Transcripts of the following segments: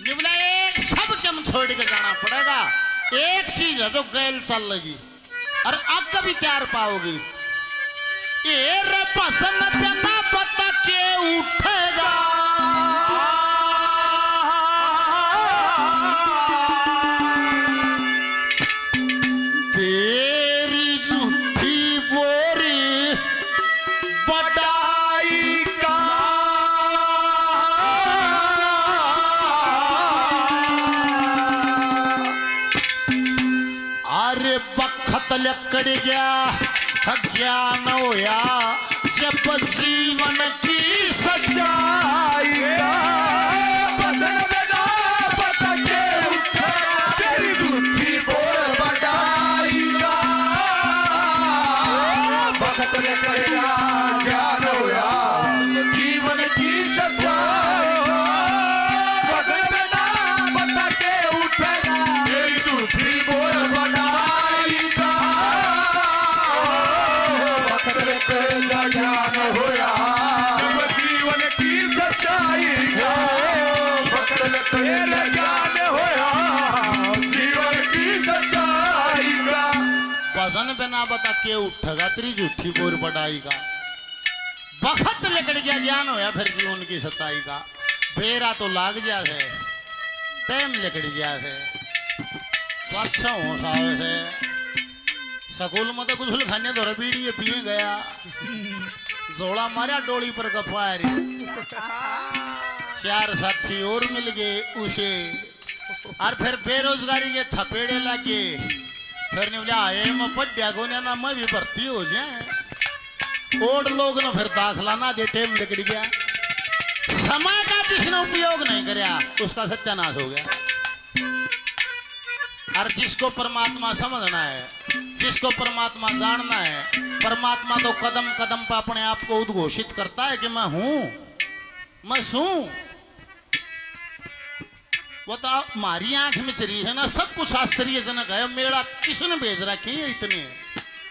निबला एक सब कम छोड़ के जाना पड़ेगा। एक चीज है जो गैल चल लगी और अब कभी तैयार पाओगी। ये रे पसंद पना पता के उठेगा। तेरी झूठी बोरी बड़ाई का अरे बखत लकड़ गया ज्ञान होया जब जीवन की सच्चाई का। बदन बना पता के उठेगा तेरी झूठी बोल बड़ाई का। बखत करेगा ज्ञान होया जीवन की सच्चाई का। बदन बना पता के उठेगा तेरी झूठी बोल बड़ाई का। बखत करेगा ज्ञान होया जीवन की सच्चाई का। जीवन की सच्चाई का। वजन बिना बता के उठेगा तेरी झूठी बोर बढ़ाई का। बखत लकड़ गया ज्ञान होया फिर जीवन की सच्चाई का। बेरा तो लाग जा है टाइम लकड़ जा है अच्छा हो सावे है। स्कूल में तो गुसल खाने दो बीड़ी पिए गया जोड़ा मारा डोली पर कपार। चार साथी और मिल गए उसे और फिर बेरोजगारी के थपेड़े लगे। फिर ने बोला आए मैं पढ़िया को ना मैं भी भर्ती हो जाए। और लोग ना फिर दाखला ना दे टेम निकल गया। समय का जिसने उपयोग नहीं कराया उसका सत्यानाश हो गया। और जिसको परमात्मा समझना है जिसको परमात्मा जानना है परमात्मा तो कदम कदम पर अपने आप को उद्घोषित करता है कि मैं हूं मैं हूं। वो तो हमारी आंख में चरी है ना सब कुछ आश्चर्यजनक है। मेरा किसने भेज रखी है इतने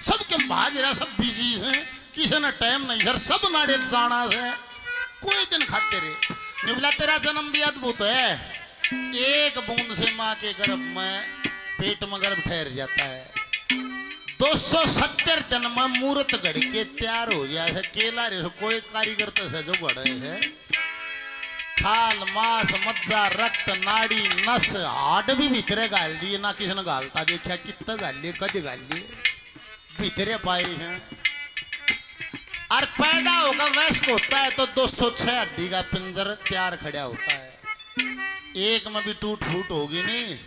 सब के भाज रहा सब बिजी है किसी ने टाइम नहीं सर सब नाड़े जाना है। कोई दिन खाते रहे निबला तेरा जन्म भी अद्भुत है। एक बूंद से माँ के गर्भ में पेट में गर्भ ठहर जाता है। 270 दिन में मूर्त घड़ के तैयार हो गया है। केला रे कोई कारीगर तो है जो बड़े है। खाल मांस मज्जा रक्त नाड़ी नस हाड भी भीतरे गाल दिए ना किसी ने गालता देखा कितना गाल लिए कद गाल लिए भीतरे पाए हैं। और पैदा होगा वयस्क होता है तो 206 हड्डी का पिंजर तैयार खड़ा होता है। एक में भी टूट फूट होगी नहीं।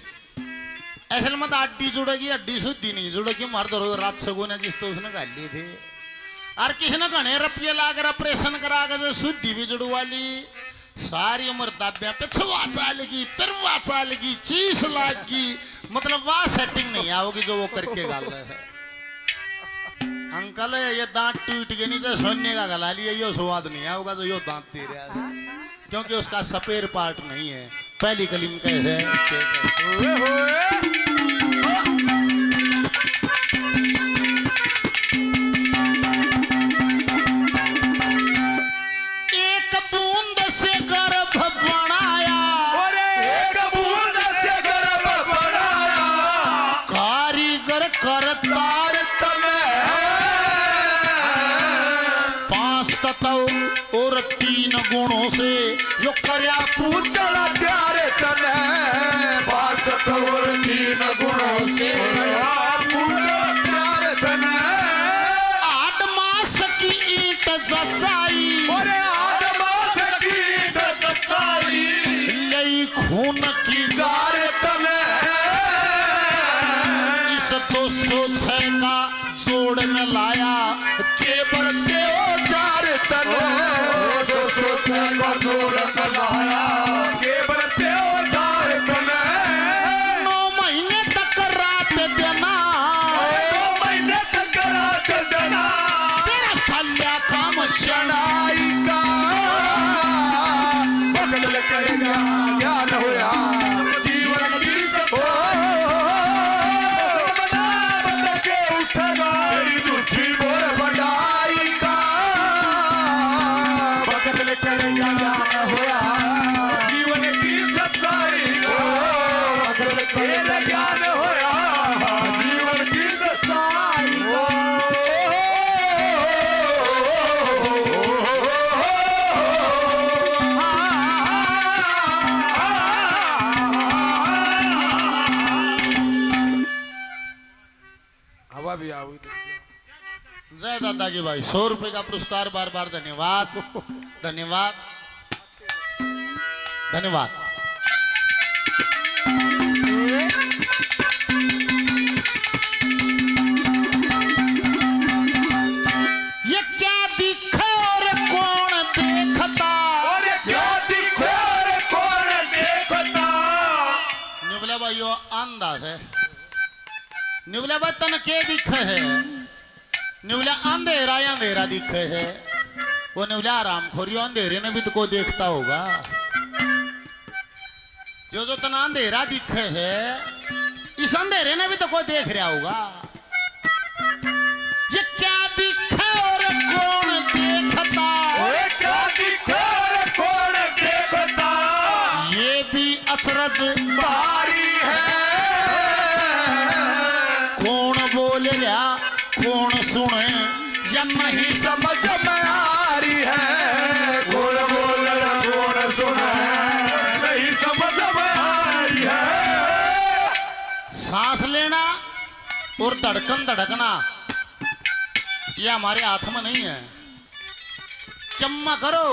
असल में तो हड्डी जुड़ेगी हड्डी शुद्धि नहीं जुड़ेगी। मार दो रात सगो ने जिस तो उसने गाल लिए थे। और किसी ने घने रुपये लाकर ऑपरेशन करा कर शुद्धि भी जुड़वा ली। सारी उम्र दाबिया पे छुआ चालेगी फिर वह चालेगी 30 लाख की मतलब वह सेटिंग नहीं आओगी जो वो करके गाल रहे है। अंकल ये दांत टूट के नीचे सोने का गला लिया ये स्वाद नहीं आओगा जो यो दांत दे रहा है क्योंकि उसका सपेर पार्ट नहीं है। पहली कलीम कैसे एक बूंद से गर्भ बनाया एक बूंद से गर्भ बनाया कारीगर करतार और 3 गुणों से यो कर्या पूतला प्यारे तने। बात और 3 गुणों से पूतला प्यारे तने। 8 मास की ईंट जचाई और 8 मास की ईंट जचाई लई खून की गार तने। इस 206 का जोड़ में लाया केवल औजार तने। 206 का जोड़ में लाया केवल औजार तने। 9 महीने तक रात देना 9 महीने तक रात देना तेरा चल्या काम चढ़ाई का। बदल करेगा ज्ञान होया जीवन की बना के उठेगा तेरी झूठी बोल बढ़ाई का। बदल करेगा ज्ञान होया भी आओ इधर जा। जय दादा की भाई 100 रुपए का पुरस्कार बार बार धन्यवाद धन्यवाद धन्यवाद। ये क्या दिखा और कौन देखता और क्या दिखे और कौन देखता। निवले भाई यो अंदाज है निवले भाई तन के दिखे है निवले अंधेरा या अंधेरा दिखे है वो निवले आराम खोरियो अंधेरे ने भी तो को देखता होगा जो तना अंधेरा दिखे है इस अंधेरे ने भी तो कोई देख रहा होगा। ये क्या दिखे और कौन देखता और क्या दिखे और कौन देखता। ये भी अचरज बारी है कौन बोल रहा कौन सुने या नहीं समझ में आ रही है। कौन बोल रहा कौन सुना नहीं समझ में आ रही है। सांस लेना और धड़कन धड़कना ये हमारे हाथ में नहीं है। कम्मा करो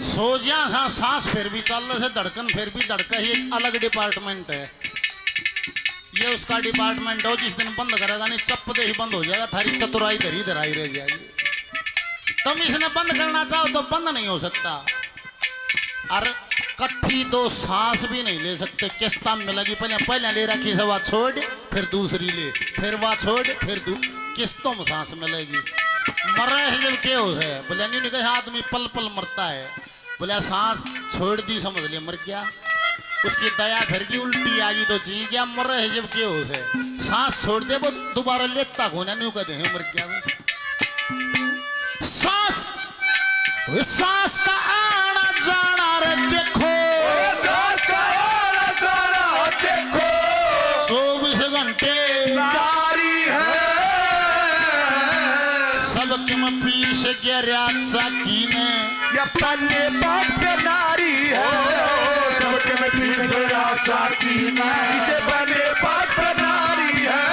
सो जा हाँ सांस फिर भी चल रहे धड़कन फिर भी धड़का ही एक अलग डिपार्टमेंट है। ये उसका डिपार्टमेंट हो जिस दिन बंद करेगा नहीं चप दे ही बंद हो जाएगा थारी चतुराई धरी धराई रह जाएगी। तुम इसने बंद करना चाहो तो बंद नहीं हो सकता और कट्ठी दो सांस भी नहीं ले सकते। किस्ता में लगी पहले ले रखी से वह छोड़ फिर दूसरी ले फिर वह छोड़ फिर किस्तों में सांस मिलेगी। मर रहे है जब क्या हो है बोले नहीं कहा आदमी पल पल मरता है बोले सांस छोड़ दी समझ लिया मर गया। उसकी दया फिर की उल्टी आ गई तो जी गया मर रहे है जब क्या हो है सांस छोड़ दे वो दोबारा लेता होना नहीं कहते हैं मर गया। सांस सांस का आना जाना रे देखो सांस का आना जाना देखो 24 घंटे जारी है। सबके में पीस गिरा कीने ये पन्ने बात पे नारी है। सबके में पीछे गया चाकी इसे बने बात पे नारी है।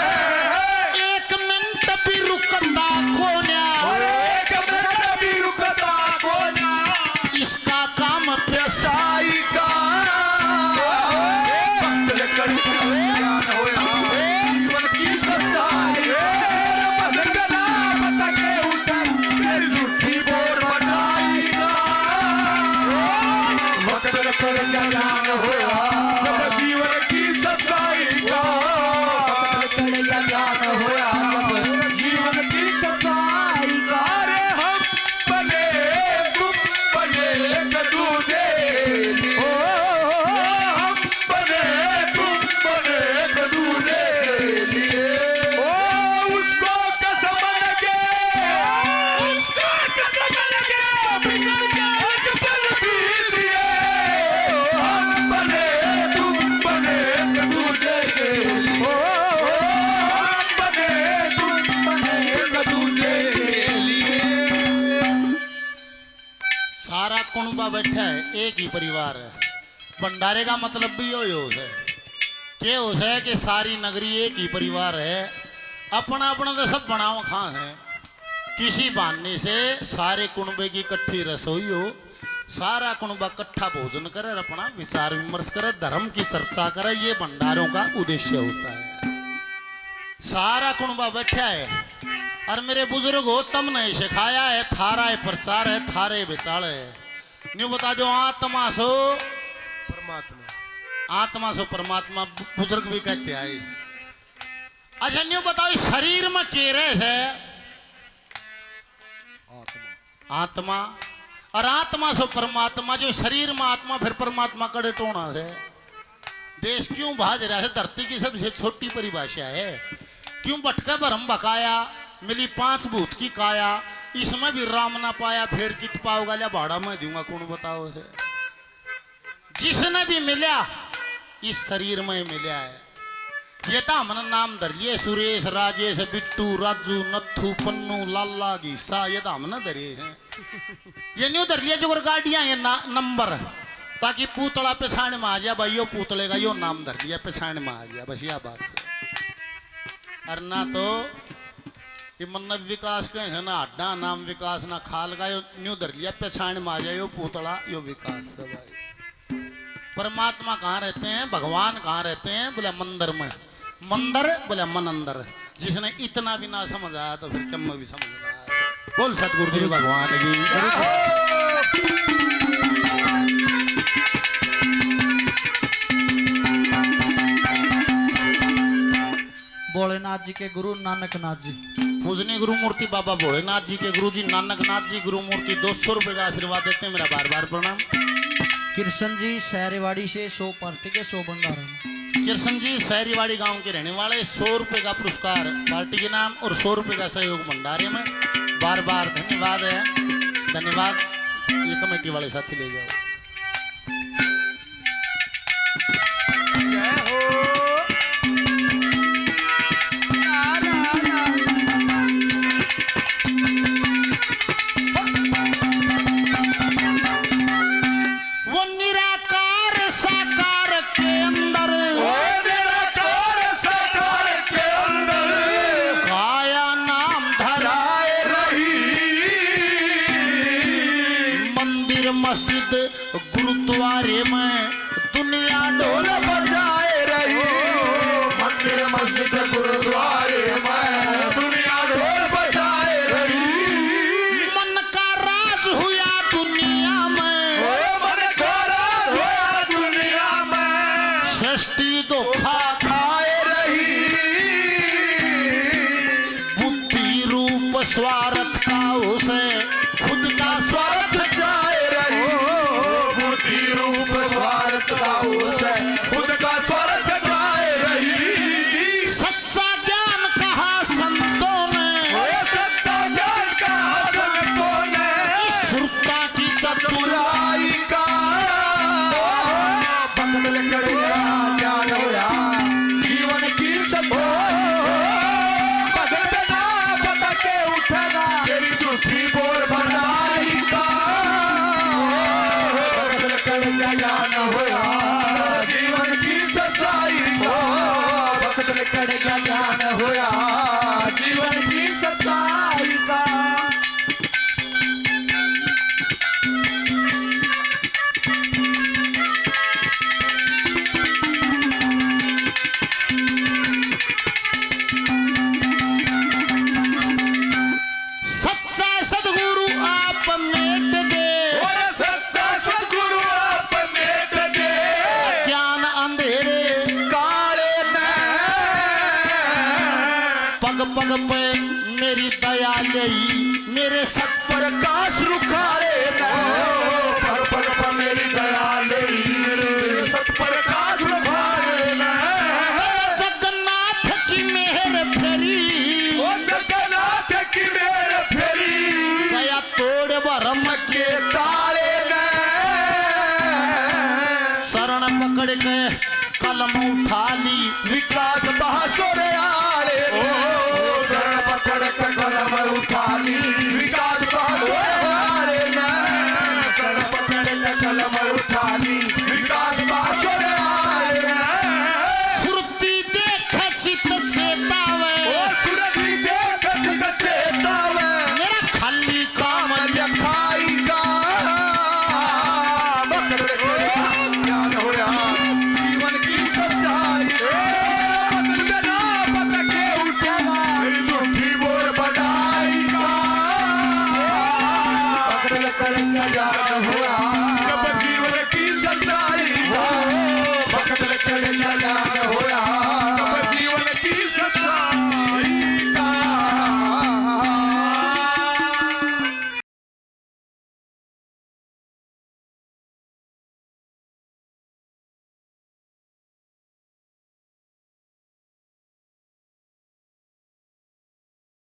एक मिनट भी रुकता कोन्या और एक मिनट भी रुकता कोना इसका काम पैसा साई का भक्त कड़ी ज्ञान होया जीवन की सच्चाई बदल गया बता के उठा तेरी झूठी बोर बनाईगा। भक्त कड़ी ज्ञान होया जब जीवन की सच्चाई का भक्त कड़ी ज्ञान होया जब जीवन की सच्चाई का। अरे हम बने तुम बने एक दूजे लिए। हम बने तुम बने एक दूजे लिए। उसको कसम लगे उसको कसम लगे बिगड़ के एक पल भी दिए। हम बने तुम बने एक दूजे के लिए। हम बने तुम बने एक दूजे के लिए। सारा कुणबा बैठा है एक ही परिवार है। भंडारे का मतलब भी यो है कि है कि सारी नगरी एक ही परिवार है। अपना अपना तो सब बनाव खां है। किसी बहाने से सारे कुणबे की इकट्ठी रसोई हो सारा कुणबा इकट्ठा भोजन करे अपना विचार विमर्श करे धर्म की चर्चा करे ये भंडारों का उद्देश्य होता है। सारा कुणबा बैठा है और मेरे बुजुर्ग हो तुमने सिखाया है थारा है प्रचार है थारे विचार है। न्यू बता दो आत्मा सो परमात्मा आत्मा सो परमात्मा बुजुर्ग भी कहते हैं। अच्छा न्यू बताओ शरीर में के रहे है आत्मा और आत्मा सो परमात्मा जो शरीर में आत्मा फिर परमात्मा कड़े टोना है। देश क्यों भाज रहा है धरती की सबसे छोटी परिभाषा है। क्यों भटका भरम बकाया मिली 5 भूत की काया इसमें भी राम ना पाया फिर कित पाओगा लिया भाड़ा में दूंगा कौन बताओ है। जिसने भी मिला इस शरीर में मिला है। ये तो हमने नाम धर लिए सुरेश राजेश बिट्टू राजू नथु पन्नू लाला घीसा ये तो हमने धरे हैं। ये न्यू धर लिया जो गाड़ियां ये नंबर ताकि पुतला पेछाण में आ जाए भाई यो पुतले का यो नाम धर लिया पेछाण में आ गया बस यह बात से। और ना तो ये मन विकास का है ना अड्डा नाम विकास ना खाल का यो न्यू धर लिया पहचान में आ जाए यो पूतड़ा यो विकास है भाई। परमात्मा कहाँ रहते हैं, भगवान कहाँ रहते हैं, बोले मंदिर में। मंदिर बोले मन अंदर। जिसने इतना भी ना समझ आया तो फिर कम भी समझ ना आया। बोल सतगुरुदेव भगवान की। भोलेनाथ जी के गुरु नानक नाथ जी, पूजनीय गुरु मूर्ति बाबा भोलेनाथ जी के गुरु जी नानक नाथ जी गुरु मूर्ति 200 रुपए का आशीर्वाद देते हैं। मेरा बार बार प्रणाम। कृष्ण जी शहरेवाड़ी से 100 पार्टी के 100 भंडारा। कृष्ण जी शहरीवाड़ी गांव के रहने वाले 100 रुपए का पुरस्कार पार्टी के नाम और 100 रुपए का सहयोग भंडारे में। बार बार धन्यवाद है, धन्यवाद। ये कमेटी वाले साथी ले जाओ। वो निराकार साकार के अंदर, काया नाम धराए रही। मंदिर मस्जिद गुरुद्वारे में दुनिया ढोल बजाए रही। मंदिर मस्जिद गुरुद्वारे में दुनिया ढोल बजाए रही। मन का राज हुआ दुनिया में, मन का राज हुआ दुनिया में। सृष्टि धोखा खाए रही। बुद्धि रूप स्वार्थ का उसे खुद का स्वार्थ जाए रही। बुद्धि रूप स्वार्थ का उसे खुद का स्वार्थ जाए रही। सच्चा ज्ञान कहा संतों ने, सच्चा ज्ञान का संतों ने। सुरता की चतुराई का बदल कर गया ज्ञान होया जीवन की सत्ता। बदल ना बता के उठेगा तेरी झूठी बोल बनाई का। बदल कर गया ज्ञान होया जीवन की सच्चाई को। बदल कर गया ज्ञान होया जीवन की सच्चाई का। सच्चा सदगुरु आप मेट दे, सच्चा सद्गुरु आप मेट दे। ज्ञान अंधेरे काले में पग पग पे मेरी दया लई। मेरे सत प्रकाश रुखाले पल पल पर मेरी दया लई। सतप्रकाश रुखाले में जगन्नाथ की मेहर फेरी। ओ जगन्नाथ की मेर फेरी। दया तोड़ भरम के ताले में शरण पकड़ के कलम उठा ली। विकास बहासुर आले ओ चरण पकड़ के कलम उठा ली। विकास बहासुर आले में चरण पकड़ के कलम उठा ली। विकास बहासुर आले में सुरती देख चित चेतावे। ओ सुरभि देख चित चेतावे। मेरा खाली काम लखाई का बकड़ के ज्ञान होया जीवन की सच्चाई। बदल में ना बता के उठेगा तेरी झूठी बोल बढ़ाई का। बकड़ कर ज्ञान होया